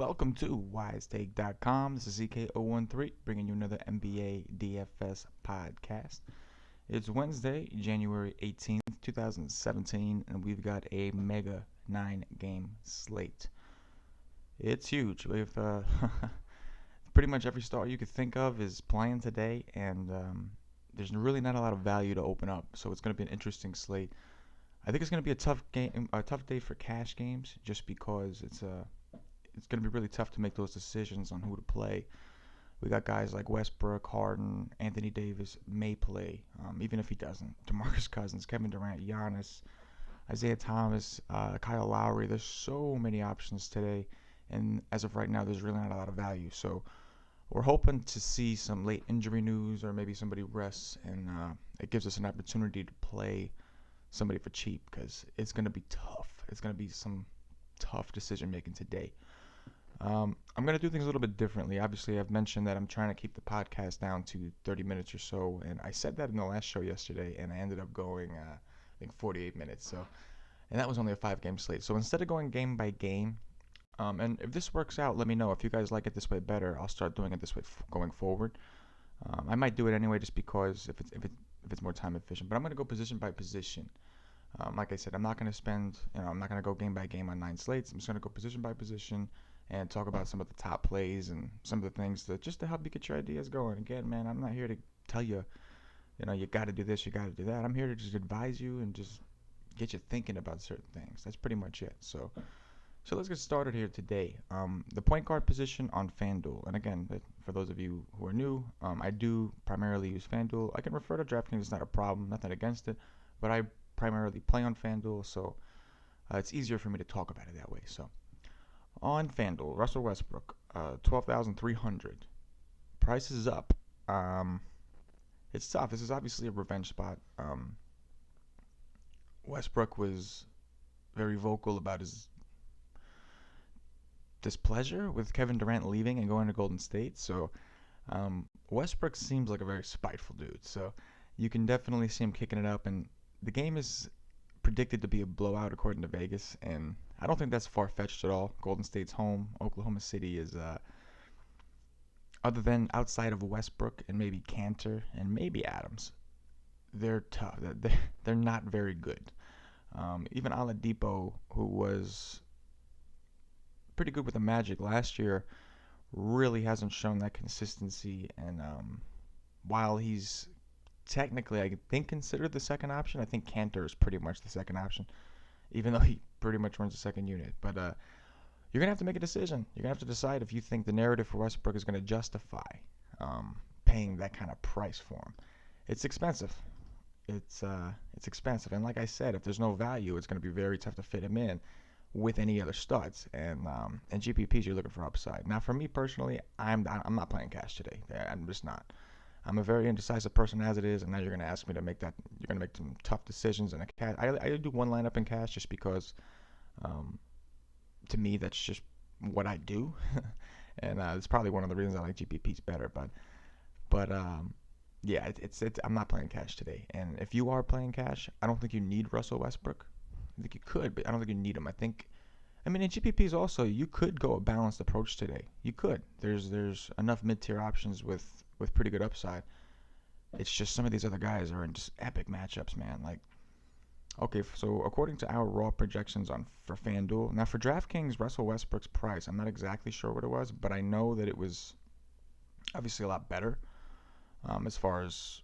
welcome to WiseTake.com. This is CK013 bringing you another NBA DFS podcast. It's Wednesday, January 18th, 2017, and we've got a mega 9-game slate. It's huge. We have pretty much every star you could think of is playing today, and there's really not a lot of value to open up, so it's going to be an interesting slate. I think it's going to be a tough day for cash games, just because it's going to be really tough to make those decisions on who to play. We got guys like Westbrook, Harden, Anthony Davis may play, even if he doesn't. DeMarcus Cousins, Kevin Durant, Giannis, Isaiah Thomas, Kyle Lowry. There's so many options today, and as of right now, there's really not a lot of value. So we're hoping to see some late injury news, or maybe somebody rests, and it gives us an opportunity to play somebody for cheap, because it's going to be tough. It's going to be some tough decision making today. I'm going to do things a little bit differently. Obviously, I've mentioned that I'm trying to keep the podcast down to 30 minutes or so, and I said that in the last show yesterday, and I ended up going, I think, 48 minutes. And that was only a 5-game slate. So instead of going game by game, and if this works out, let me know. If you guys like it this way better, I'll start doing it this way going forward. I might do it anyway, just because if it's more time efficient. But I'm going to go position by position. Like I said, I'm not going to I'm not going to go game by game on 9 slates. I'm just going to go position by position and talk about some of the top plays and some of the things just to help you get your ideas going. Again, man, I'm not here to tell you, you got to do this, you got to do that. I'm here to just advise you and just get you thinking about certain things. That's pretty much it. So let's get started here today. The point guard position on FanDuel. And again, for those of you who are new, I do primarily use FanDuel. I can refer to DraftKings. It's not a problem, nothing against it. But I primarily play on FanDuel, so it's easier for me to talk about it that way. So on FanDuel, Russell Westbrook, 12,300. Price is up. It's tough. This is obviously a revenge spot. Westbrook was very vocal about his displeasure with Kevin Durant leaving and going to Golden State. So Westbrook seems like a very spiteful dude. So you can definitely see him kicking it up, and the game is predicted to be a blowout according to Vegas, and I don't think that's far-fetched at all. Golden State's home. Oklahoma City is, other than outside of Westbrook and maybe Cantor and maybe Adams, they're tough. They're not very good. Even Oladipo, who was pretty good with the Magic last year, really hasn't shown that consistency, and while he's technically, I think, considered the second option, I think Cantor is pretty much the second option, even though he pretty much runs the second unit. But you're going to have to make a decision. You're going to have to decide if you think the narrative for Westbrook is going to justify paying that kind of price for him. It's expensive. It's expensive. And like I said, if there's no value, it's going to be very tough to fit him in with any other studs. And GPPs, you're looking for upside. Now, for me personally, I'm not playing cash today. I'm just not. I'm a very indecisive person as it is, and now you're going to ask me to make that. You're going to make some tough decisions in a cash. I do one lineup in cash just because, to me, that's just what I do, and it's probably one of the reasons I like GPPs better. But yeah, I'm not playing cash today. And if you are playing cash, I don't think you need Russell Westbrook. I think you could, but I don't think you need him. I mean, in GPPs also, you could go a balanced approach today. You could. There's enough mid-tier options with pretty good upside. It's just some of these other guys are in just epic matchups, man. Like, okay, so according to our raw projections for FanDuel, now for DraftKings, Russell Westbrook's price, I'm not exactly sure what it was, but I know that it was obviously a lot better as far as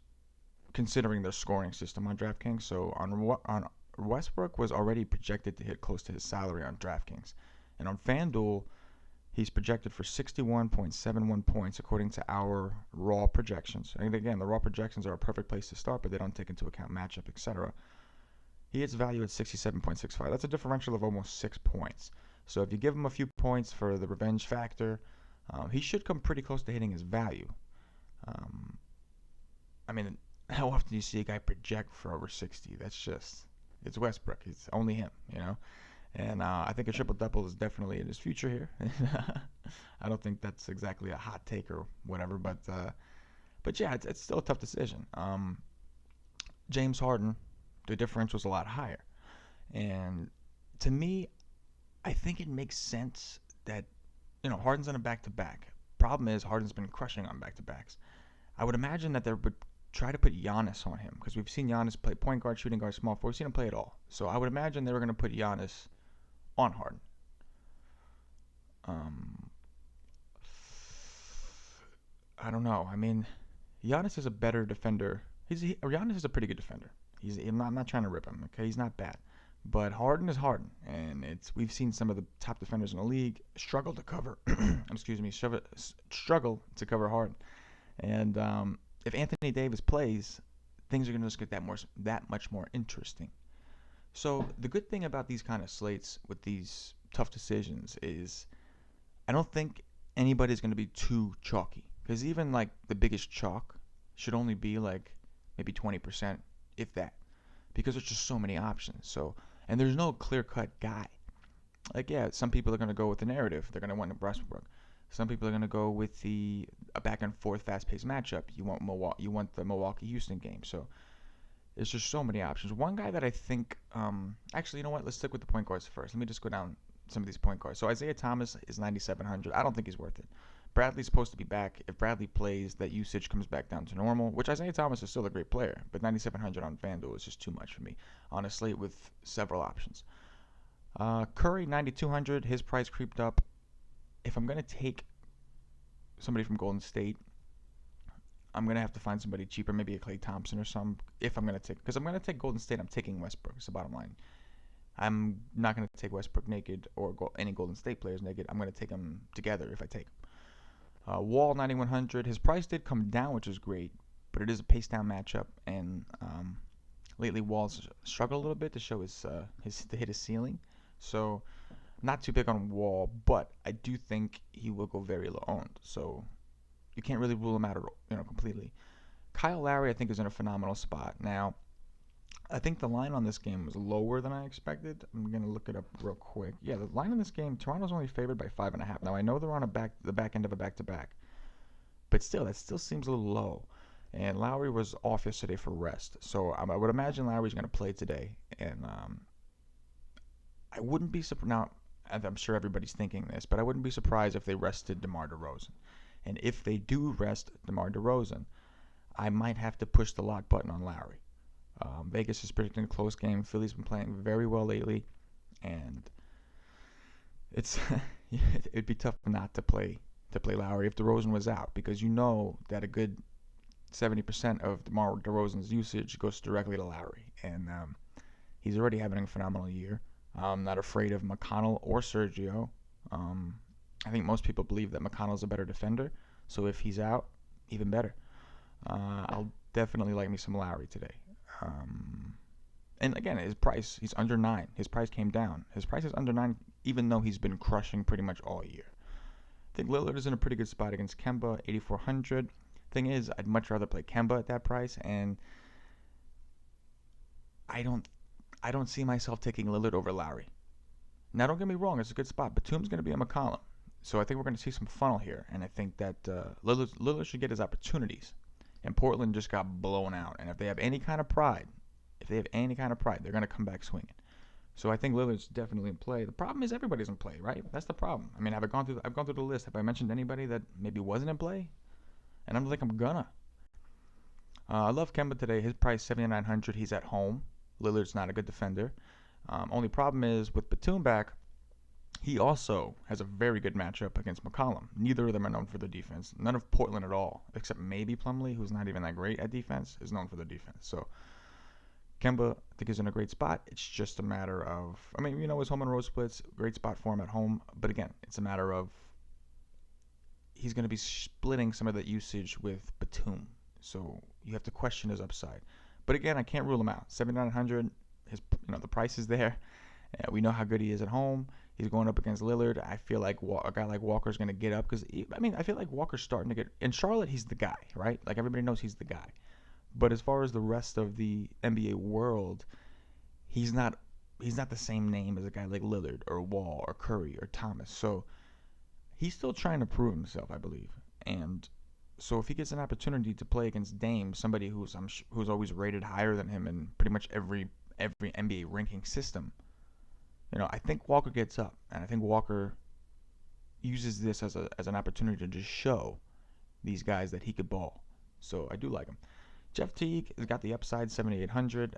considering their scoring system on DraftKings. So on Westbrook was already projected to hit close to his salary on DraftKings, and on FanDuel, he's projected for 61.71 points according to our raw projections. And again, the raw projections are a perfect place to start, but they don't take into account matchup, etc. He hits value at 67.65. That's a differential of almost 6 points. So if you give him a few points for the revenge factor, he should come pretty close to hitting his value. I mean, how often do you see a guy project for over 60? It's Westbrook. It's only him, And I think a triple-double is definitely in his future here. I don't think that's exactly a hot take or whatever, but yeah, it's still a tough decision. James Harden, the differential is a lot higher. And to me, I think it makes sense that Harden's on a back-to-back. Problem is, Harden's been crushing on back-to-backs. I would imagine that they would try to put Giannis on him because we've seen Giannis play point guard, shooting guard, small forward. We've seen him play it all. So I would imagine they were going to put Giannis on Harden. Um, I don't know. I mean, Giannis is a better defender. Giannis is a pretty good defender. I'm not trying to rip him. Okay, he's not bad. But Harden is Harden, and we've seen some of the top defenders in the league struggle to cover. excuse me, struggle to cover Harden. And if Anthony Davis plays, things are going to just get that much more interesting. So the good thing about these kind of slates with these tough decisions is I don't think anybody's going to be too chalky because even like the biggest chalk should only be like maybe 20%, if that, because there's just so many options. So and there's no clear-cut guy. Like yeah, some people are going to go with the narrative. They're going to want Westbrook. Some people are going to go with a back and forth, fast-paced matchup. You want the Milwaukee-Houston game. So there's just so many options. One guy that I think, actually, you know what? Let's stick with the point guards first. Let me just go down some of these point guards. So Isaiah Thomas is 9,700. I don't think he's worth it. Bradley's supposed to be back. If Bradley plays, that usage comes back down to normal, which Isaiah Thomas is still a great player, but 9,700 on FanDuel is just too much for me on a slate with several options. Curry, 9,200. His price creeped up. If I'm going to take somebody from Golden State, I'm going to have to find somebody cheaper, maybe a Klay Thompson or something, if I'm going to take, because I'm going to take Golden State, I'm taking Westbrook. It's the bottom line. I'm not going to take Westbrook naked or any Golden State players naked. I'm going to take them together if I take them. Wall, 9,100. His price did come down, which is great, but it is a pace-down matchup, and lately Wall's struggled a little bit to show to hit his ceiling. So not too big on Wall, but I do think he will go very low owned. So you can't really rule him out, completely. Kyle Lowry, I think, is in a phenomenal spot. Now, I think the line on this game was lower than I expected. I'm gonna look it up real quick. Yeah, the line on this game, Toronto's only favored by 5.5. Now I know they're on the back end of a back-to-back, but still, that still seems a little low. And Lowry was off yesterday for rest, so I would imagine Lowry's gonna play today. And I wouldn't be surprised. Now, I'm sure everybody's thinking this, but I wouldn't be surprised if they rested DeMar DeRozan. And if they do rest DeMar DeRozan, I might have to push the lock button on Lowry. Vegas is predicting a close game. Philly's been playing very well lately, and it'd be tough not to play Lowry if DeRozan was out, because you know that a good 70% of DeMar DeRozan's usage goes directly to Lowry, and he's already having a phenomenal year. I'm not afraid of McConnell or Sergio. I think most people believe that McConnell's a better defender, so if he's out, even better. I'll definitely like me some Lowry today. And again, his price, he's under 9. His price came down. His price is under 9, even though he's been crushing pretty much all year. I think Lillard is in a pretty good spot against Kemba, 8,400. Thing is, I'd much rather play Kemba at that price, and I don't see myself taking Lillard over Lowry. Now, don't get me wrong, it's a good spot. Batum's going to be a McCollum, so I think we're going to see some funnel here, and I think that Lillard should get his opportunities. And Portland just got blown out. And if they have any kind of pride, they're going to come back swinging. So I think Lillard's definitely in play. The problem is everybody's in play, right? That's the problem. I mean, I've gone through the list. Have I mentioned anybody that maybe wasn't in play? And I'm like, I'm gonna. I love Kemba today. His price 7,900. He's at home. Lillard's not a good defender. Only problem is with Batum back, he also has a very good matchup against McCollum. Neither of them are known for their defense. None of Portland at all, except maybe Plumlee, who's not even that great at defense, is known for their defense. So Kemba, I think, is in a great spot. It's just a matter of, his home and road splits, great spot for him at home. But again, it's a matter of he's going to be splitting some of that usage with Batum. So you have to question his upside. But again, I can't rule him out. 7,900, the price is there. We know how good he is at home. He's going up against Lillard. I feel like a guy like Walker's going to get up because, I feel like Walker's starting to get – in Charlotte, he's the guy, right? Like, everybody knows he's the guy. But as far as the rest of the NBA world, he's not the same name as a guy like Lillard or Wall or Curry or Thomas. So he's still trying to prove himself, I believe. And so if he gets an opportunity to play against Dame, somebody who's always rated higher than him in pretty much every NBA ranking system, I think Walker gets up, and I think Walker uses this as an opportunity to just show these guys that he could ball. So I do like him. Jeff Teague has got the upside, 7,800.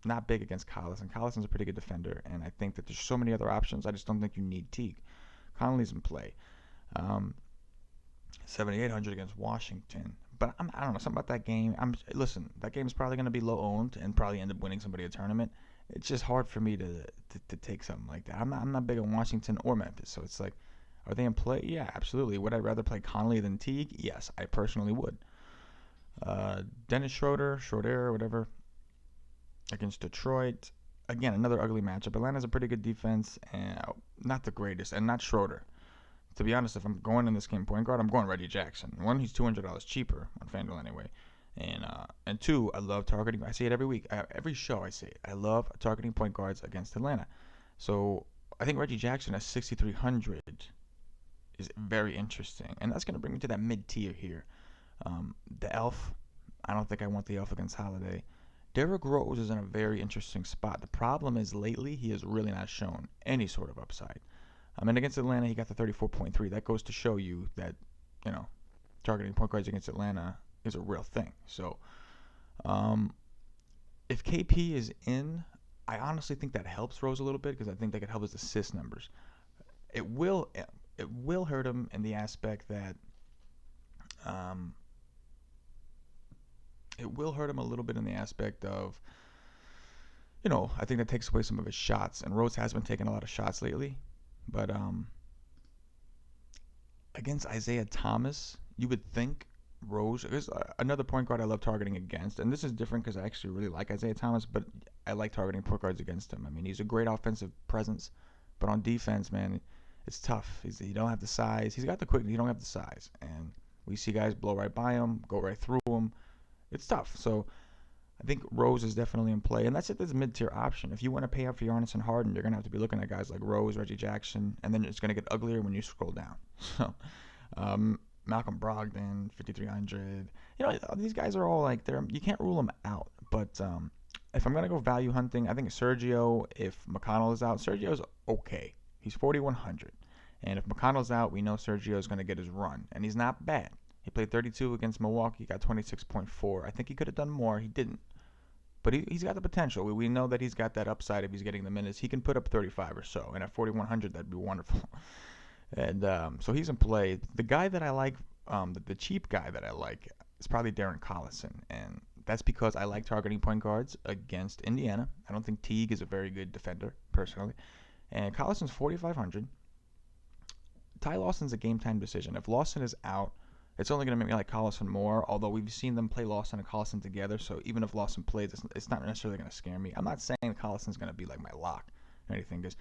Not big against Collison. Collison's a pretty good defender, and I think that there's so many other options. I just don't think you need Teague. Conley's in play. 7,800 against Washington. But I don't know, something about that game. Listen, that game is probably going to be low owned and probably end up winning somebody a tournament. It's just hard for me to take something like that. I'm not big on Washington or Memphis, so it's like, are they in play? Yeah, absolutely. Would I rather play Conley than Teague? Yes, I personally would. Dennis Schroeder, whatever, against Detroit. Again, another ugly matchup. Atlanta's a pretty good defense, and not the greatest, and not Schroeder. To be honest, if I'm going in this game point guard, I'm going Reggie Jackson. One, he's $200 cheaper on FanDuel anyway. And two, I love targeting. I say it every week. Every show I say it. I love targeting point guards against Atlanta. So I think Reggie Jackson at 6,300 is very interesting. And that's going to bring me to that mid-tier here. The Elf, I don't think I want the Elf against Holiday. Derrick Rose is in a very interesting spot. The problem is lately he has really not shown any sort of upside. And against Atlanta, he got the 34.3. That goes to show you that, targeting point guards against Atlanta is a real thing. So, if KP is in, I honestly think that helps Rose a little bit because I think that could help his assist numbers. It will hurt him in the aspect that, it will hurt him a little bit in the aspect of, I think that takes away some of his shots. And Rose has been taking a lot of shots lately. But against Isaiah Thomas, you would think Rose is another point guard I love targeting against. And this is different because I actually really like Isaiah Thomas, but I like targeting point guards against him. I mean, he's a great offensive presence, but on defense, man, it's tough. You don't have the size. He's got the quickness. You don't have the size. And we see guys blow right by him, go right through him. It's tough. So I think Rose is definitely in play, and that's it. That's a mid-tier option. If you want to pay up for Giannis and Harden, you're going to have to be looking at guys like Rose, Reggie Jackson, and then it's going to get uglier when you scroll down. So, Malcolm Brogdon, 5,300. These guys are all like, you can't rule them out. But if I'm going to go value hunting, I think Sergio, if McConnell is out, Sergio's okay. He's 4,100. And if McConnell's out, we know Sergio's going to get his run, and he's not bad. He played 32 against Milwaukee, got 26.4. I think he could have done more. He didn't. But he's got the potential. We know that he's got that upside if he's getting the minutes. He can put up 35 or so. And at 4,100, that'd be wonderful. And so he's in play. The guy that I like, the cheap guy that I like, is probably Darren Collison. And that's because I like targeting point guards against Indiana. I don't think Teague is a very good defender, personally. And Collison's 4,500. Ty Lawson's a game-time decision. If Lawson is out, it's only going to make me like Collison more, although we've seen them play Lawson and Collison together, so even if Lawson plays, it's not necessarily going to scare me. I'm not saying Collison's going to be like my lock or anything, because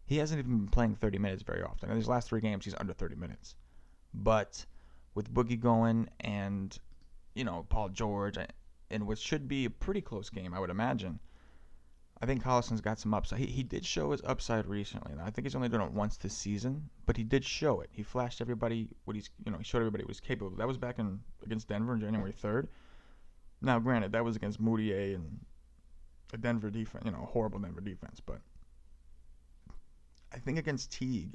he hasn't even been playing 30 minutes very often. In his last 3 games, he's under 30 minutes. But with Boogie going and, Paul George, and what should be a pretty close game, I would imagine, I think Collison's got some upside. He did show his upside recently. Now, I think he's only done it once this season, but he did show it. He flashed everybody he showed everybody what he's capable of. That was back against Denver on January 3rd. Now, granted, that was against Moutier and a Denver defense, a horrible Denver defense. But I think against Teague,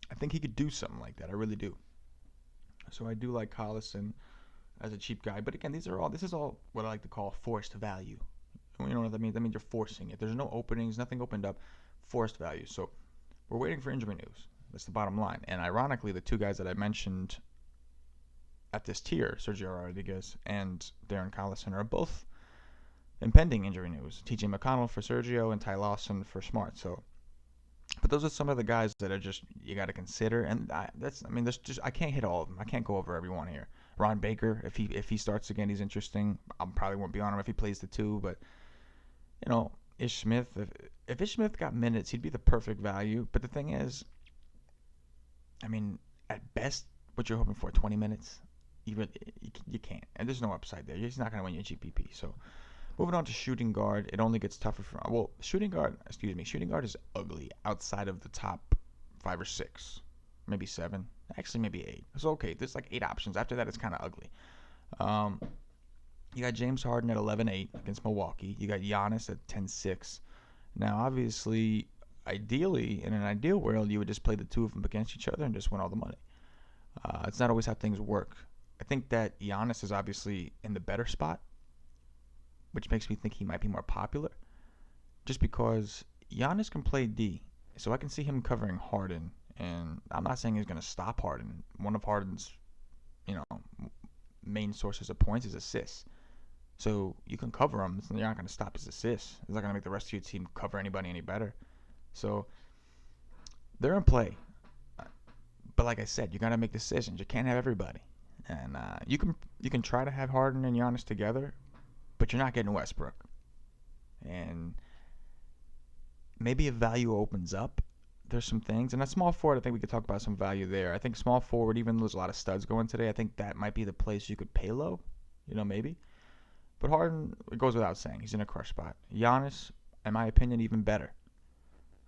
I think he could do something like that. I really do. So I do like Collison as a cheap guy. But again, this is all what I like to call forced value. You know what that means? That means you're forcing it. There's no openings, nothing opened up, forced value. So we're waiting for injury news. That's the bottom line. And ironically, the two guys that I mentioned at this tier, Sergio Rodriguez and Darren Collison, are both impending injury news. TJ McConnell for Sergio and Ty Lawson for Smart. So, but those are some of the guys that are just, you got to consider. And I can't hit all of them. I can't go over everyone here. Ron Baker, if he starts again, he's interesting. I probably won't be on him if he plays the 2, but Ish Smith, if Ish Smith got minutes, he'd be the perfect value. But the thing is, at best, what you're hoping for, 20 minutes, you can't. And there's no upside there. He's not going to win your GPP. So moving on to shooting guard, it only gets tougher shooting guard is ugly outside of the top 5 or 6, maybe 7, actually maybe 8. It's okay. There's like 8 options. After that, it's kind of ugly. You got James Harden at 11.8 against Milwaukee. You got Giannis at 10.6. Now, obviously, ideally, in an ideal world, you would just play the two of them against each other and just win all the money. It's not always how things work. I think that Giannis is obviously in the better spot, which makes me think he might be more popular. Just because Giannis can play D, so I can see him covering Harden. And I'm not saying he's going to stop Harden. One of Harden's, you know, main sources of points is assists. So you can cover him. So you're not going to stop his assists. It's not going to make the rest of your team cover anybody any better. So they're in play. But like I said, you got to make decisions. You can't have everybody. And you can try to have Harden and Giannis together, but you're not getting Westbrook. And maybe if value opens up, there's some things. And at small forward, I think we could talk about some value there. I think small forward, even though there's a lot of studs going today, I think that might be the place you could pay low. Maybe. But Harden, it goes without saying, he's in a crush spot. Giannis, in my opinion, even better.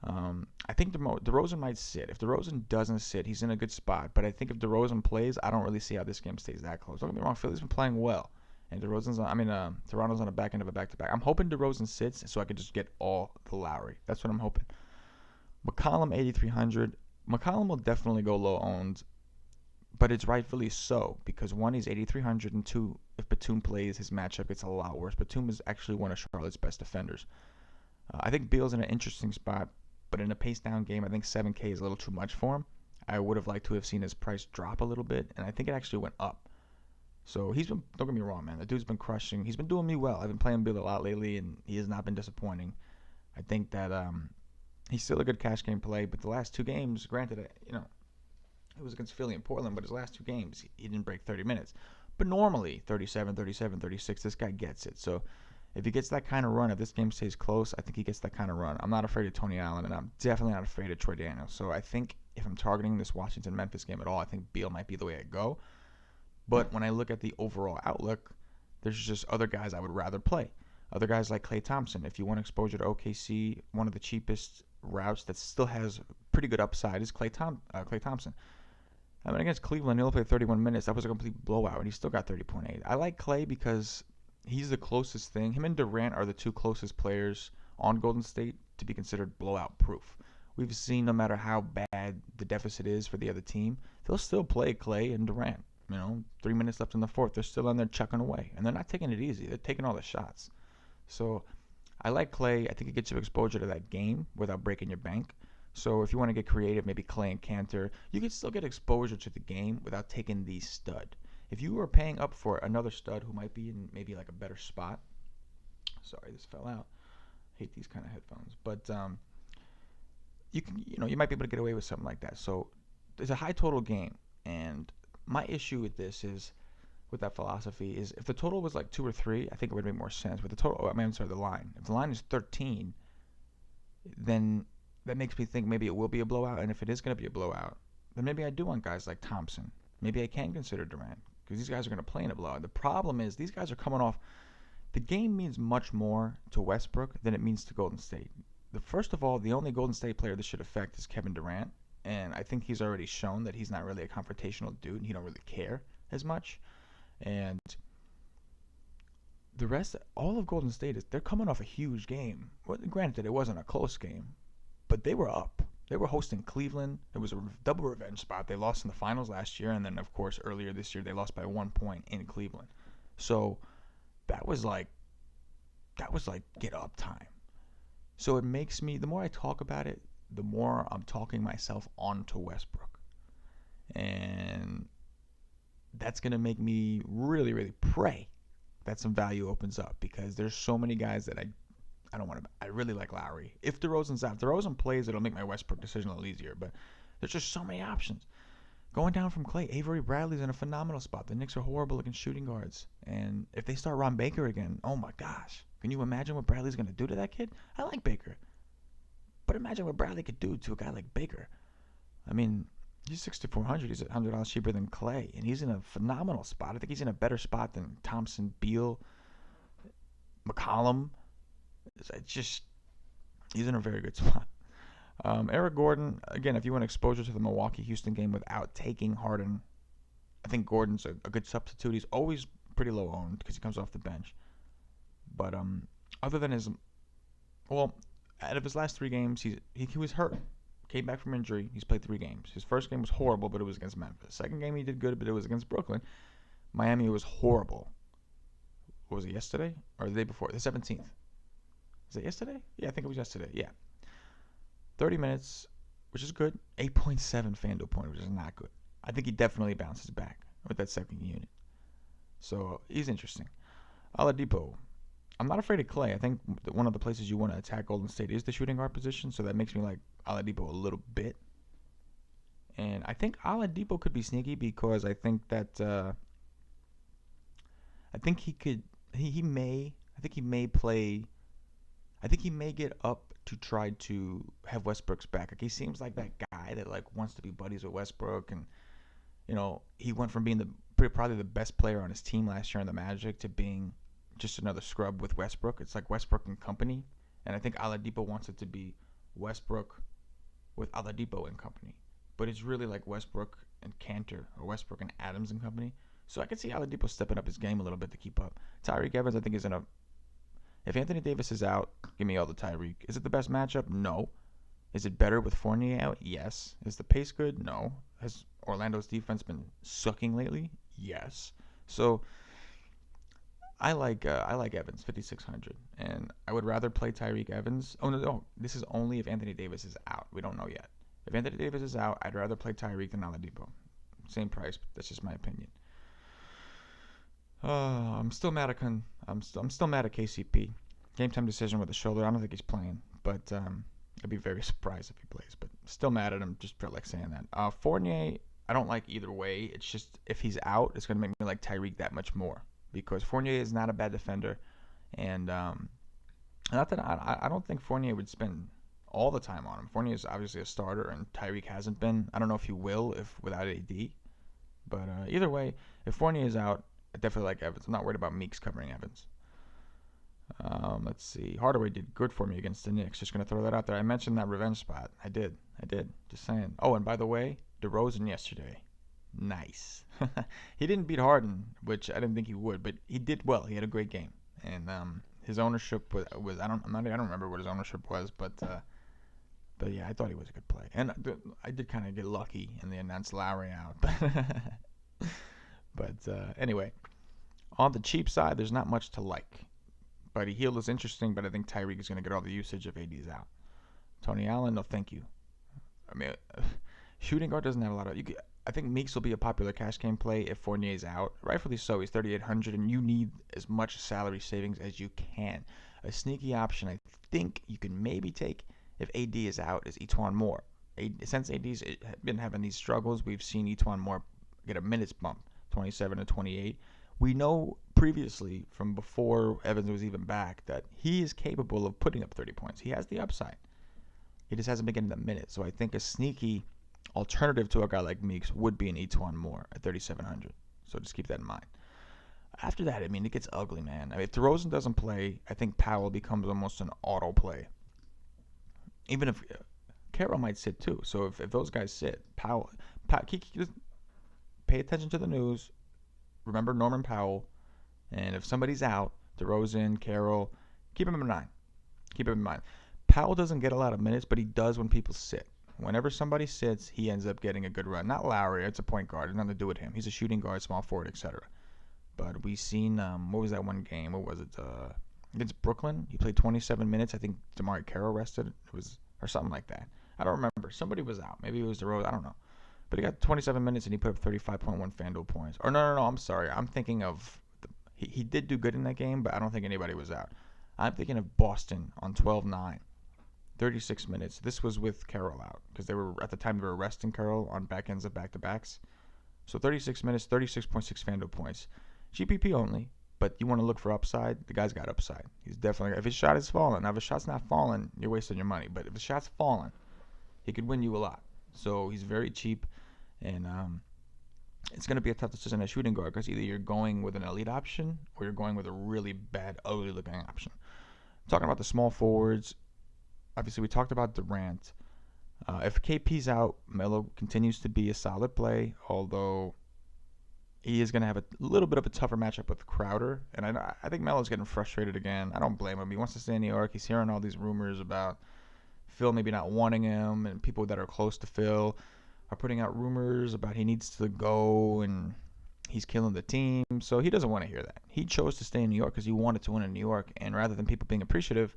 I think DeRozan might sit. If DeRozan doesn't sit, he's in a good spot. But I think if DeRozan plays, I don't really see how this game stays that close. Don't get me wrong, Philly's been playing well. And Toronto's on the back end of a back-to-back. I'm hoping DeRozan sits so I could just get all the Lowry. That's what I'm hoping. McCollum, 8,300. McCollum will definitely go low-owned, but it's rightfully so because, one, he's 8,300, and two, if Batum plays, his matchup gets a lot worse. Batum is actually one of Charlotte's best defenders. I think Beal's in an interesting spot, but in a pace-down game, I think 7K is a little too much for him. I would have liked to have seen his price drop a little bit, and I think it actually went up. So he's been, don't get me wrong, man. The dude's been crushing. He's been doing me well. I've been playing Beal a lot lately, and he has not been disappointing. I think that he's still a good cash game play, but the last two games, granted, it was against Philly and Portland, but his last two games, he didn't break 30 minutes. But normally, 37, 37, 36, this guy gets it. So if he gets that kind of run, if this game stays close, I think he gets that kind of run. I'm not afraid of Tony Allen, and I'm definitely not afraid of Troy Daniels. So I think if I'm targeting this Washington-Memphis game at all, I think Beal might be the way I go. But when I look at the overall outlook, there's just other guys I would rather play. Other guys like Klay Thompson. If you want exposure to OKC, one of the cheapest routes that still has pretty good upside is Klay Thompson. I mean, against Cleveland, he only played 31 minutes. That was a complete blowout, and he still got 30.8. I like Klay because he's the closest thing. Him and Durant are the two closest players on Golden State to be considered blowout proof. We've seen no matter how bad the deficit is for the other team, they'll still play Klay and Durant. 3 minutes left in the fourth. They're still in there chucking away, and they're not taking it easy. They're taking all the shots. So I like Klay. I think it gets you exposure to that game without breaking your bank. So if you want to get creative, maybe Klay and Cantor, you can still get exposure to the game without taking the stud. If you were paying up for another stud who might be in maybe like a better spot, sorry, this fell out. I hate these kind of headphones, but you might be able to get away with something like that. So there's a high total game, and my issue with this is, with that philosophy, is if the total was like 2 or 3, I think it would make more sense. With the total, the line. If the line is 13, then that makes me think maybe it will be a blowout. And if it is going to be a blowout, then maybe I do want guys like Thompson. Maybe I can consider Durant because these guys are going to play in a blowout. The problem is these guys are coming off. The game means much more to Westbrook than it means to Golden State. First of all, the only Golden State player this should affect is Kevin Durant. And I think he's already shown that he's not really a confrontational dude and he don't really care as much. And the rest, all of Golden State, they're coming off a huge game. Well, granted, it wasn't a close game, but they were up. They were hosting Cleveland. It was a double revenge spot. They lost in the finals last year, and then, of course, earlier this year, they lost by 1 point in Cleveland. So that was like get up time. So it makes me, the more I talk about it, the more I'm talking myself onto Westbrook. And that's going to make me really, really pray that some value opens up because there's so many guys that I don't want to. I really like Lowry. If DeRozan's out, if DeRozan plays, it'll make my Westbrook decision a little easier. But there's just so many options. Going down from Klay, Avery Bradley's in a phenomenal spot. The Knicks are horrible against shooting guards. And if they start Ron Baker again, oh my gosh. Can you imagine what Bradley's going to do to that kid? I like Baker. But imagine what Bradley could do to a guy like Baker. I mean, he's 6,400. He's $100 cheaper than Klay, and he's in a phenomenal spot. I think he's in a better spot than Thompson, Beal, McCollum. He's in a very good spot. Eric Gordon, again, if you want exposure to the Milwaukee-Houston game without taking Harden, I think Gordon's a good substitute. He's always pretty low owned because he comes off the bench. But other than out of his last 3 games, he was hurt. Came back from injury. He's played 3 games. His first game was horrible, but it was against Memphis. Second game he did good, but it was against Brooklyn. Miami was horrible. What was it, yesterday? Or the day before? The 17th. Is it yesterday? Yeah, I think it was yesterday. Yeah. 30 minutes, which is good. 8.7 FanDuel point, which is not good. I think he definitely bounces back with that second unit. So he's interesting. Oladipo. I'm not afraid of Clay. I think one of the places you want to attack Golden State is the shooting guard position, so that makes me like Oladipo a little bit. And I think Oladipo could be sneaky because I think that I think he could. He may. I think he may play. I think he may get up to try to have Westbrook's back. Like he seems like that guy that like wants to be buddies with Westbrook, and he went from being probably the best player on his team last year in the Magic to being just another scrub with Westbrook. It's like Westbrook and company, and I think Oladipo wants it to be Westbrook with Oladipo and company, but it's really like Westbrook and Cantor or Westbrook and Adams and company. So I can see Oladipo stepping up his game a little bit to keep up. Tyreek Evans, I think, is in a. If Anthony Davis is out, give me all the Tyreek. Is it the best matchup? No. Is it better with Fournier out? Yes. Is the pace good? No. Has Orlando's defense been sucking lately? Yes. So I like Evans 5,600, and I would rather play Tyreek Evans. Oh no, this is only if Anthony Davis is out. We don't know yet. If Anthony Davis is out, I'd rather play Tyreek than Oladipo. Same price, but that's just my opinion. I'm still mad at KCP. Game time decision with the shoulder. I don't think he's playing, but I'd be very surprised if he plays. But still mad at him just for like saying that. Fournier, I don't like either way. It's just if he's out, it's gonna make me like Tyreek that much more because Fournier is not a bad defender, and not that I don't think Fournier would spend all the time on him. Fournier is obviously a starter, and Tyreek hasn't been. I don't know if he will if without AD, but either way, if Fournier is out. I definitely like Evans. I'm not worried about Meeks covering Evans. Let's see. Hardaway did good for me against the Knicks. Just going to throw that out there. I mentioned that revenge spot. I did. Just saying. Oh, and by the way, DeRozan yesterday. Nice. He didn't beat Harden, which I didn't think he would, but he did well. He had a great game. And his ownership was I don't remember what his ownership was, but yeah, I thought he was a good play. And I did kind of get lucky in the announced Lowry out. But anyway, on the cheap side, there's not much to like. Buddy Hield is interesting, but I think Tyreek is going to get all the usage if AD's out. Tony Allen, no thank you. I mean, shooting guard doesn't have a lot of. I think Meeks will be a popular cash game play if Fournier's out. Rightfully so. He's 3,800, and you need as much salary savings as you can. A sneaky option I think you can maybe take if AD is out is Etuan Moore. Since AD's been having these struggles, we've seen Etuan Moore get a minutes bump. 27 to 28. We know previously from before Evans was even back that he is capable of putting up 30 points. He has the upside. He just hasn't been getting the minutes. So I think a sneaky alternative to a guy like Meeks would be an Etuan Moore at 3,700. So just keep that in mind. After that, I mean, it gets ugly, man. I mean, if DeRozan doesn't play, I think Powell becomes almost an auto play. Even if Carroll might sit too. So if those guys sit, Powell pay attention to the news. Remember Norman Powell. And if somebody's out, DeRozan, Carroll, keep him in mind. Powell doesn't get a lot of minutes, but he does when people sit. Whenever somebody sits, he ends up getting a good run. Not Lowry. It's a point guard. It's nothing to do with him. He's a shooting guard, small forward, etc. But we've seen, what was that one game? What was it? Against Brooklyn. He played 27 minutes. I think DeMar Carroll rested. Or something like that. I don't remember. Somebody was out. Maybe it was DeRozan. I don't know. But he got 27 minutes and he put up 35.1 FanDuel points. Or no, I'm sorry. I'm thinking of he did do good in that game, but I don't think anybody was out. I'm thinking of Boston on 12-9, 36 minutes. This was with Carroll out because at the time they were resting Carroll on back ends of back-to-backs. So 36 minutes, 36.6 FanDuel points. GPP only, but you want to look for upside. The guy's got upside. He's definitely, if his shot is falling. Now, if his shot's not falling, you're wasting your money. But if his shot's falling, he could win you a lot. So he's very cheap, and it's going to be a tough decision at shooting guard because either you're going with an elite option or you're going with a really bad, ugly-looking option. Talking about the small forwards, obviously we talked about Durant. If KP's out, Melo continues to be a solid play, although he is going to have a little bit of a tougher matchup with Crowder. And I think Melo's getting frustrated again. I don't blame him. He wants to stay in New York. He's hearing all these rumors about Phil maybe not wanting him, and people that are close to Phil are putting out rumors about he needs to go and he's killing the team. So he doesn't want to hear that. He chose to stay in New York because he wanted to win in New York. And rather than people being appreciative,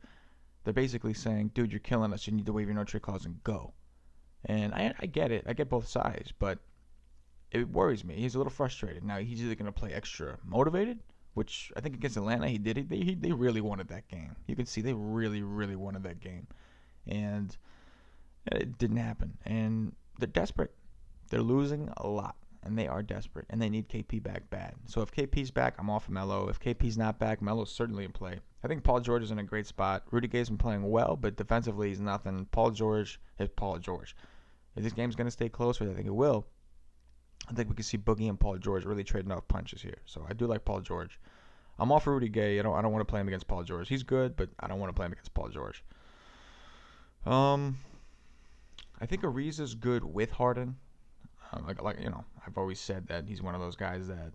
they're basically saying, dude, you're killing us. You need to waive your no-trade clause and go. And I get it. I get both sides. But it worries me. He's a little frustrated. Now, he's either going to play extra motivated, which I think against Atlanta he did. They really wanted that game. You can see they really, really wanted that game. And it didn't happen. And they're desperate. They're losing a lot. And they are desperate. And they need KP back bad. So if KP's back, I'm off of Melo. If KP's not back, Melo's certainly in play. I think Paul George is in a great spot. Rudy Gay's been playing well, but defensively he's nothing. Paul George is Paul George. If this game's going to stay close, which I think it will, I think we can see Boogie and Paul George really trading off punches here. So I do like Paul George. I'm off for Rudy Gay. I don't want to play him against Paul George. He's good, but I don't want to play him against Paul George. I think Ariza's good with Harden. I've always said that he's one of those guys that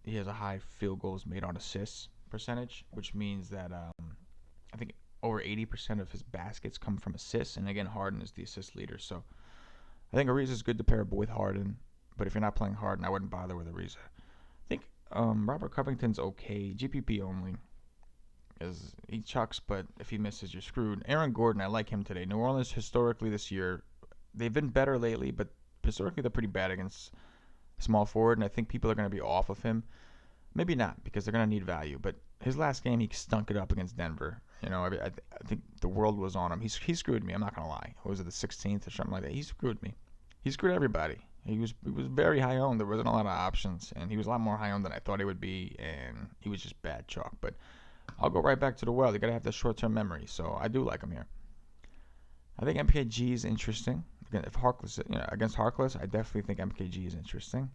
he has a high field goals made on assists percentage, which means that I think over 80% of his baskets come from assists. And again, Harden is the assist leader. So I think Ariza's good to pair up with Harden. But if you're not playing Harden, I wouldn't bother with Ariza. I think Robert Covington's okay. GPP only. As he chucks, but if he misses, you're screwed. Aaron Gordon, I like him today. New Orleans, historically this year, they've been better lately, but historically they're pretty bad against small forward, and I think people are going to be off of him. Maybe not, because they're going to need value, but his last game, he stunk it up against Denver. I think the world was on him. He screwed me, I'm not going to lie. Was it the 16th or something like that? He screwed me. He screwed everybody. He was very high owned. There wasn't a lot of options, and he was a lot more high owned than I thought he would be, and he was just bad chalk. But I'll go right back to the well. You got to have that short-term memory, so I do like him here. I think MKG is interesting. Again, if Harkless, against Harkless, I definitely think MKG is interesting.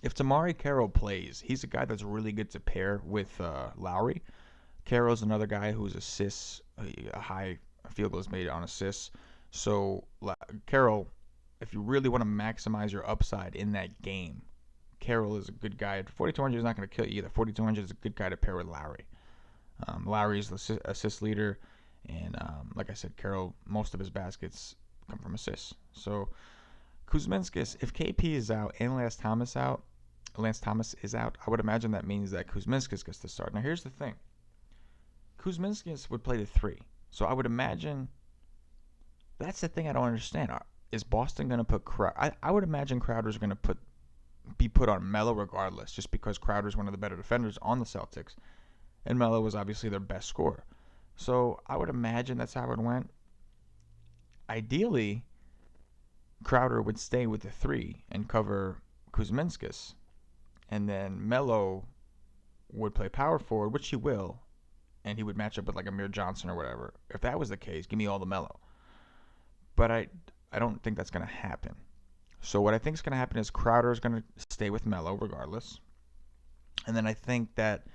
If Tamari Carroll plays, he's a guy that's really good to pair with Lowry. Carroll's another guy who's assists, a high field goals made on assists. So Carroll, if you really want to maximize your upside in that game, Carroll is a good guy. 4,200 is not going to kill you either. 4,200 is a good guy to pair with Lowry. Lowry is the assist leader, and like I said, Carroll, most of his baskets come from assists. So Kuzminskis, if KP is out and Lance Thomas is out, I would imagine that means that Kuzminskis gets to start. Now here's the thing. Kuzminskis would play the 3. So I would imagine that's the thing I don't understand. Is Boston going to put I would imagine Crowder's going to be put on Melo regardless, just because Crowder's one of the better defenders on the Celtics, and Melo was obviously their best scorer. So I would imagine that's how it went. Ideally, Crowder would stay with the 3 and cover Kuzminskis, and then Melo would play power forward, which he will, and he would match up with like Amir Johnson or whatever. If that was the case, give me all the Melo. But I don't think that's going to happen. So what I think is going to happen is Crowder is going to stay with Melo regardless. And then I think that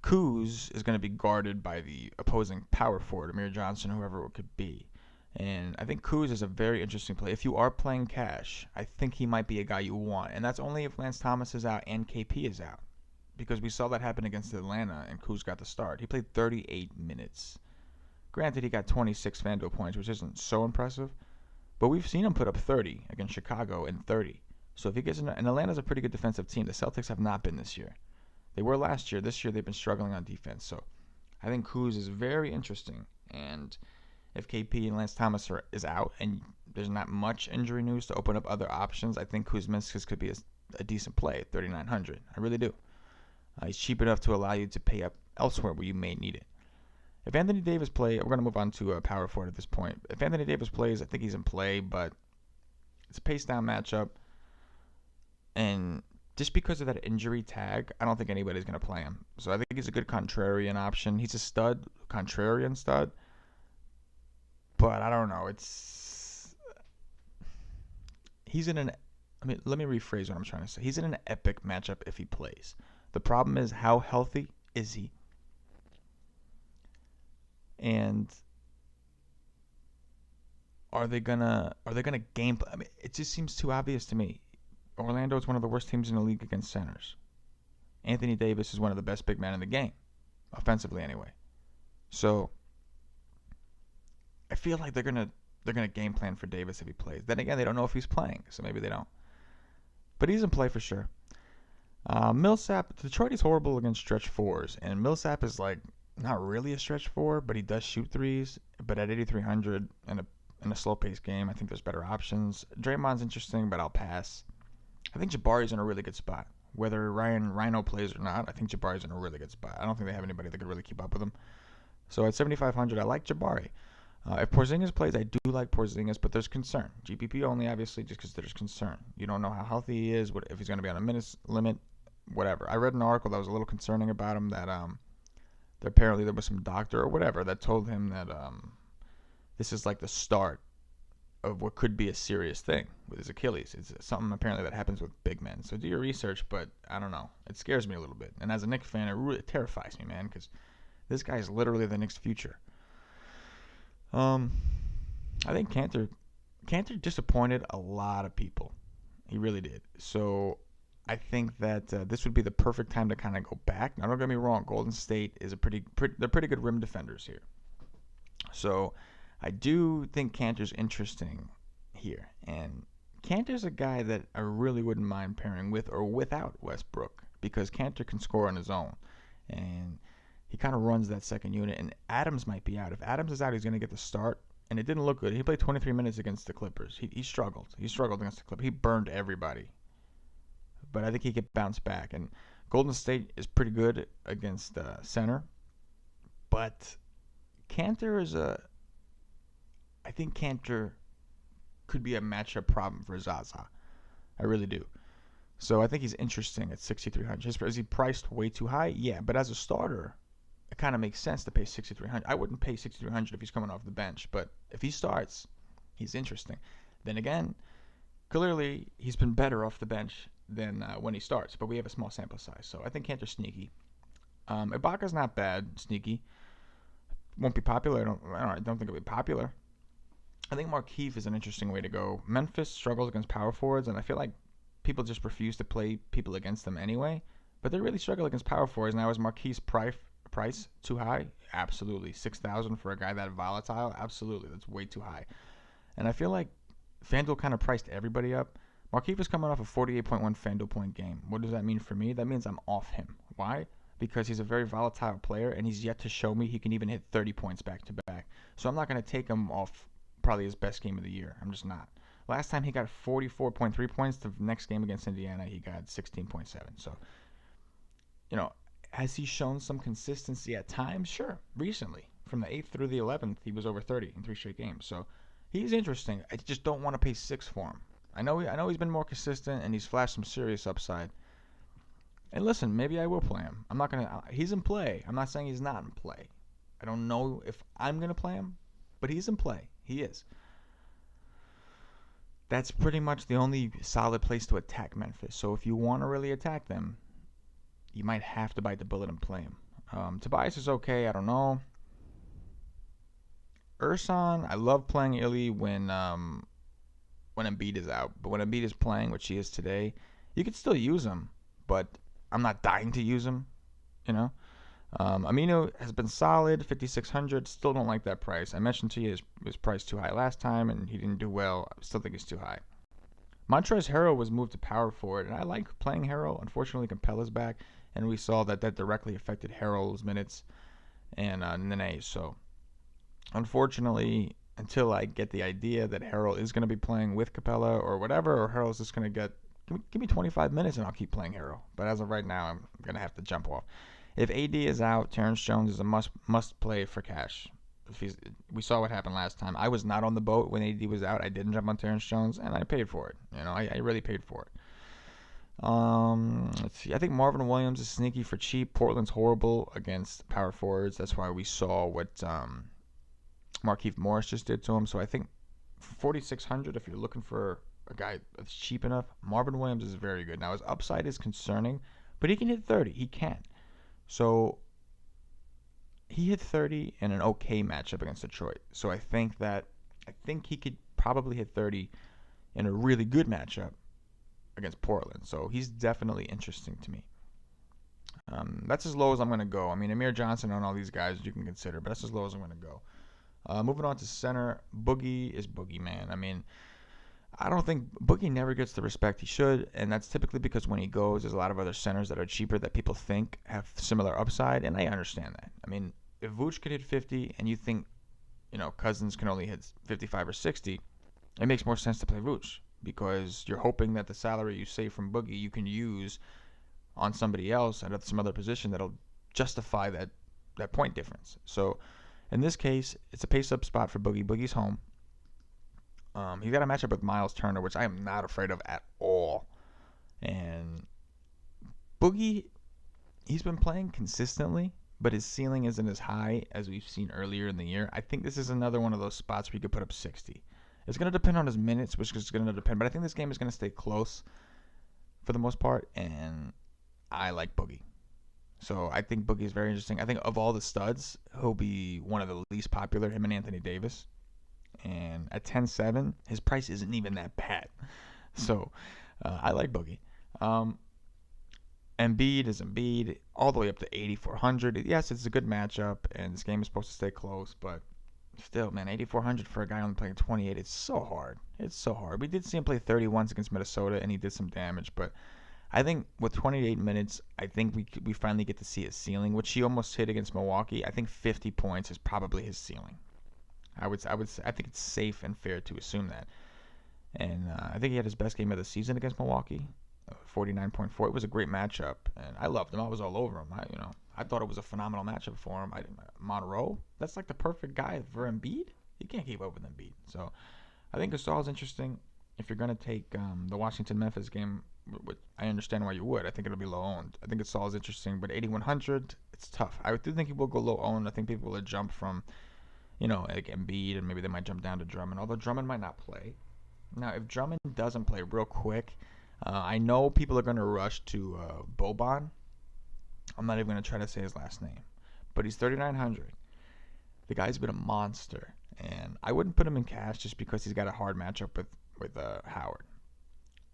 Kuz is going to be guarded by the opposing power forward, Amir Johnson, whoever it could be. And I think Kuz is a very interesting play. If you are playing cash, I think he might be a guy you want. And that's only if Lance Thomas is out and KP is out. Because we saw that happen against Atlanta, and Kuz got the start. He played 38 minutes. Granted, he got 26 FanDuel points, which isn't so impressive. But we've seen him put up 30 against Chicago and 30. So if he gets in, and Atlanta's a pretty good defensive team. The Celtics have not been this year. They were last year. This year they've been struggling on defense. So I think Kuz is very interesting. And if KP and Lance Thomas is out and there's not much injury news to open up other options, I think Kuzminskis could be a decent play at 3,900. I really do. He's cheap enough to allow you to pay up elsewhere where you may need it. If Anthony Davis plays, we're going to move on to power forward at this point. If Anthony Davis plays, I think he's in play, but it's a pace-down matchup. And just because of that injury tag, I don't think anybody's going to play him. So I think he's a good contrarian option. He's a contrarian stud. But I don't know. Let me rephrase what I'm trying to say. He's in an epic matchup if he plays. The problem is, how healthy is he? And are they gonna game plan? I mean, it just seems too obvious to me. Orlando is one of the worst teams in the league against centers. Anthony Davis is one of the best big men in the game, offensively anyway. So I feel like they're gonna game plan for Davis if he plays. Then again, they don't know if he's playing, so maybe they don't. But he's in play for sure. Millsap, Detroit is horrible against stretch fours, and Millsap is like not really a stretch four, but he does shoot threes. But at 8,300 in a slow-paced game, I think there's better options. Draymond's interesting, but I'll pass. I think Jabari's in a really good spot. Whether Rhino plays or not, I think Jabari's in a really good spot. I don't think they have anybody that could really keep up with him. So at 7,500, I like Jabari. If Porzingis plays, I do like Porzingis, but there's concern. GPP only, obviously, just because there's concern. You don't know how healthy he is, if he's going to be on a minutes limit, whatever. I read an article that was a little concerning about him, that apparently there was some doctor or whatever that told him that this is like the start of what could be a serious thing with his Achilles. It's something apparently that happens with big men. So do your research, but I don't know. It scares me a little bit. And as a Knicks fan, it really terrifies me, man, because this guy is literally the Knicks' future. I think Cantor disappointed a lot of people. He really did. So I think that this would be the perfect time to kind of go back. Now, don't get me wrong. Golden State is they're pretty good rim defenders here. So I do think Cantor's interesting here. And Cantor's a guy that I really wouldn't mind pairing with or without Westbrook, because Cantor can score on his own. And he kind of runs that second unit, and Adams might be out. If Adams is out, he's going to get the start, and it didn't look good. He played 23 minutes against the Clippers. He struggled. He struggled against the Clippers. He burned everybody. But I think he could bounce back. And Golden State is pretty good against center, but Cantor is I think Cantor could be a matchup problem for Zaza. I really do. So I think he's interesting at 6,300. Is he priced way too high? Yeah, but as a starter, it kind of makes sense to pay 6,300. I wouldn't pay 6,300 if he's coming off the bench, but if he starts, he's interesting. Then again, clearly he's been better off the bench than when he starts, but we have a small sample size, so I think Cantor's sneaky. Ibaka's not bad, sneaky. Won't be popular. I don't think it'll be popular. I think Markieff is an interesting way to go. Memphis struggles against power forwards, and I feel like people just refuse to play people against them anyway, but they really struggle against power forwards. Now, is Markieff's price too high? Absolutely. 6,000 for a guy that volatile? Absolutely. That's way too high. And I feel like FanDuel kind of priced everybody up. Markieff is coming off a 48.1 FanDuel point game. What does that mean for me? That means I'm off him. Why? Because he's a very volatile player, and he's yet to show me he can even hit 30 points back to back. So I'm not going to take him off probably his best game of the year. I'm just not. Last time he got 44.3 points. The next game against Indiana, he got 16.7. So, has he shown some consistency at times? Sure. Recently, from the 8th through the 11th, he was over 30 in 3 straight games. So he's interesting. I just don't want to pay 6 for him. I know he's been more consistent, and he's flashed some serious upside. And listen, maybe I will play him. I'm not going to. He's in play. I'm not saying he's not in play. I don't know if I'm going to play him, but he's in play. He is. That's pretty much the only solid place to attack Memphis. So if you want to really attack them, you might have to bite the bullet and play him. Tobias is okay. I don't know. Ersan, I love playing Illy when Embiid is out. But when Embiid is playing, which he is today, you could still use him. But I'm not dying to use him, Amino has been solid, 5,600. Still don't like that price. I mentioned to you his price too high last time, and he didn't do well. I still think it's too high. Montrezl Harrell was moved to power forward, and I like playing Harrell. Unfortunately, Capella's back, and we saw that directly affected Harrell's minutes and Nene. So, unfortunately, until I get the idea that Harrell is going to be playing with Capella or whatever, or Harrell's just going to give me 25 minutes and I'll keep playing Harrell. But as of right now, I'm going to have to jump off. If AD is out, Terrence Jones is a must play for cash. We saw what happened last time. I was not on the boat when AD was out. I didn't jump on Terrence Jones, and I paid for it. I really paid for it. Let's see. I think Marvin Williams is sneaky for cheap. Portland's horrible against power forwards. That's why we saw what Markieff Morris just did to him. So I think 4,600, if you're looking for a guy that's cheap enough, Marvin Williams is very good. Now, his upside is concerning, but he can hit 30. He can. So he hit 30 in an okay matchup against Detroit. So I think he could probably hit 30 in a really good matchup against Portland. So he's definitely interesting to me. That's as low as I'm going to go. I mean, Amir Johnson and all these guys you can consider, but that's as low as I'm going to go. Moving on to center, Boogie is Boogie, man. I mean, I don't think Boogie never gets the respect he should, and that's typically because when he goes, there's a lot of other centers that are cheaper that people think have similar upside, and I understand that. I mean, if Vooch could hit 50 and you think, Cousins can only hit 55 or 60, it makes more sense to play Vooch because you're hoping that the salary you save from Boogie you can use on somebody else at some other position that'll justify that point difference. So in this case, it's a pace-up spot for Boogie. Boogie's home. He's got a matchup with Miles Turner, which I am not afraid of at all. And Boogie, he's been playing consistently, but his ceiling isn't as high as we've seen earlier in the year. I think this is another one of those spots where he could put up 60. It's going to depend on his minutes, which is going to depend. But I think this game is going to stay close for the most part, and I like Boogie. So I think Boogie is very interesting. I think of all the studs, he'll be one of the least popular, him and Anthony Davis. And at 10-7, his price isn't even that bad. So I like Boogie. Embiid is Embiid, all the way up to 8,400. Yes, it's a good matchup, and this game is supposed to stay close, but still, man, 8,400 for a guy only playing 28, it's so hard. It's so hard. We did see him play 30 once against Minnesota, and he did some damage, but I think with 28 minutes, I think we finally get to see his ceiling, which he almost hit against Milwaukee. I think 50 points is probably his ceiling. I think it's safe and fair to assume that. And I think he had his best game of the season against Milwaukee, 49.4. It was a great matchup, and I loved him. I was all over him. I thought it was a phenomenal matchup for him. Monroe, that's like the perfect guy for Embiid. You can't keep up with Embiid. So I think Gasol is interesting. If you're going to take the Washington-Memphis game, which I understand why you would. I think it'll be low owned. I think Gasol is interesting, but 8,100, it's tough. I do think he will go low owned. I think people will jump from like Embiid, and maybe they might jump down to Drummond, although Drummond might not play. Now, if Drummond doesn't play real quick, I know people are going to rush to Boban. I'm not even going to try to say his last name, but he's 3,900. The guy's been a monster, and I wouldn't put him in cash just because he's got a hard matchup with Howard.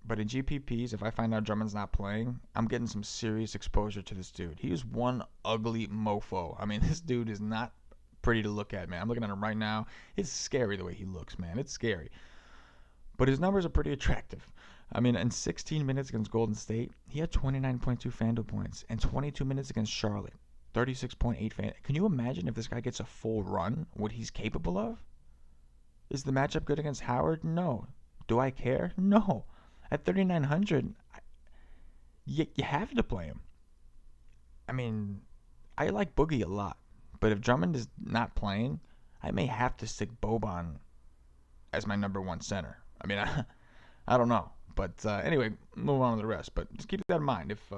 But in GPPs, if I find out Drummond's not playing, I'm getting some serious exposure to this dude. He is one ugly mofo. I mean, this dude is not pretty to look at, man. I'm looking at him right now. It's scary the way he looks, man. It's scary. But his numbers are pretty attractive. I mean, in 16 minutes against Golden State, he had 29.2 FanDuel points, and 22 minutes against Charlotte, 36.8 FanDuel. Can you imagine if this guy gets a full run, what he's capable of? Is the matchup good against Howard? No. Do I care? No. At 3,900, you have to play him. I mean, I like Boogie a lot. But if Drummond is not playing, I may have to stick Boban as my number one center. I mean, I don't know. But anyway, move on to the rest. But just keep that in mind. If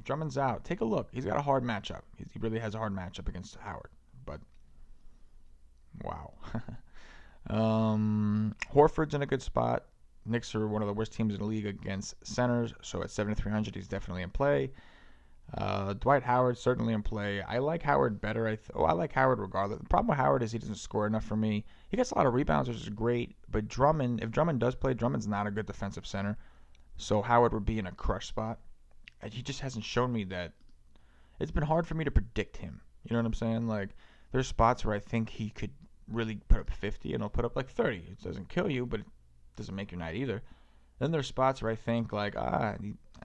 Drummond's out, take a look. He's got a hard matchup. He really has a hard matchup against Howard. But, wow. Horford's in a good spot. Knicks are one of the worst teams in the league against centers. So at 7,300, he's definitely in play. Dwight Howard certainly in play. I like Howard better. I like Howard regardless. The problem with Howard is he doesn't score enough for me. He gets a lot of rebounds, which is great. But Drummond, if Drummond does play, Drummond's not a good defensive center. So Howard would be in a crush spot. And he just hasn't shown me that. It's been hard for me to predict him. You know what I'm saying? Like, there's spots where I think he could really put up 50 and he'll put up like 30. It doesn't kill you, but it doesn't make your night either. Then there's spots where I think like, I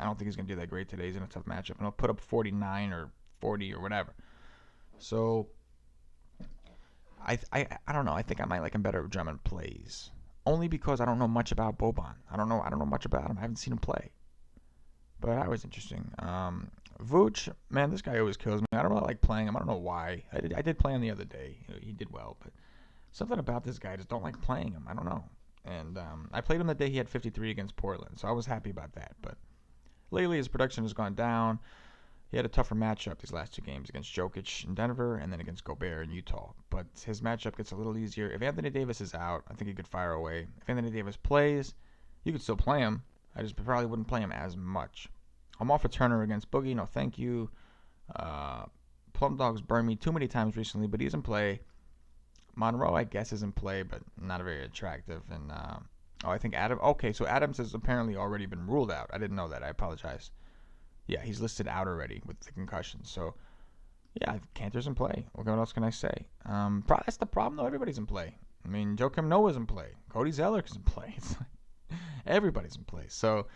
don't think he's going to do that great today. He's in a tough matchup. And he'll put up 49 or 40 or whatever. So, I don't know. I think I might like him better if Drummond plays. Only because I don't know much about Boban. I don't know much about him. I haven't seen him play. But that was interesting. Vooch, man, this guy always kills me. I don't really like playing him. I don't know why. I did play him the other day. He did well. But something about this guy, I just don't like playing him. I don't know. And I played him the day he had 53 against Portland. So I was happy about that. But lately his production has gone down. He had a tougher matchup these last two games against Jokic in Denver and then against Gobert in Utah. But his matchup gets a little easier. If Anthony Davis is out, I think he could fire away. If Anthony Davis plays, you could still play him. I just probably wouldn't play him as much. I'm off for Turner against Boogie. No, thank you. Plum Dogs burned me too many times recently, but he's in play. Monroe, I guess, is in play, but not very attractive. And Oh, I think Adam. Okay, so Adams has apparently already been ruled out. I didn't know that. I apologize. Yeah, he's listed out already with the concussion. So yeah, Cantor's in play. What else can I say? That's the problem though. Everybody's in play. I mean, Joakim Noah's in play. Cody Zeller's in play. It's like everybody's in play. So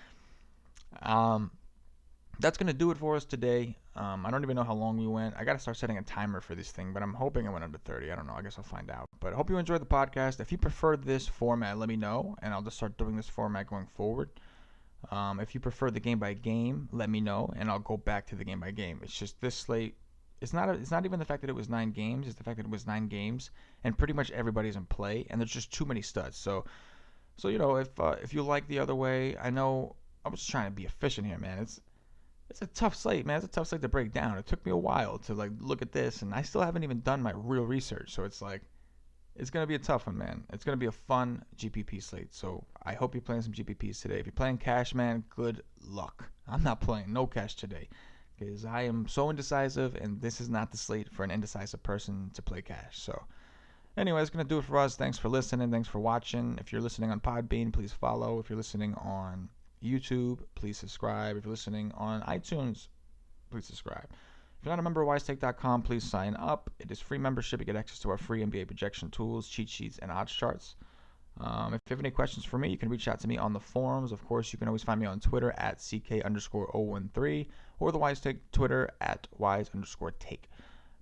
that's going to do it for us today. I don't even know how long we went. I got to start setting a timer for this thing, but I'm hoping I went under 30. I don't know. I guess I'll find out. But I hope you enjoyed the podcast. If you prefer this format, let me know, and I'll just start doing this format going forward. If you prefer the game by game, let me know, and I'll go back to the game by game. It's just this slate. It's not even the fact that it was 9 games. It's the fact that it was 9 games, and pretty much everybody's in play, and there's just too many studs. So if you like the other way, I know I was just trying to be efficient here, man. It's a tough slate, man. It's a tough slate to break down. It took me a while to look at this, and I still haven't even done my real research. So it's gonna be a tough one, man. It's gonna be a fun GPP slate. So I hope you're playing some GPPs today. If you're playing cash, man, good luck. I'm not playing no cash today because I am so indecisive, and this is not the slate for an indecisive person to play cash. So anyway, that's gonna do it for us. Thanks for listening. Thanks for watching. If you're listening on Podbean, please follow. If you're listening on YouTube, please subscribe. If you're listening on iTunes, please subscribe. If you're not a member of WiseTake.com, please sign up. It is free membership. You get access to our free NBA projection tools, cheat sheets, and odds charts. If you have any questions for me, you can reach out to me on the forums. Of course, you can always find me on Twitter at CK_013 or the WiseTake Twitter at Wise_Take.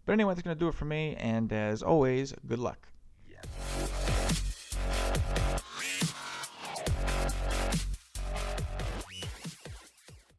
But anyway, that's going to do it for me. And as always, good luck.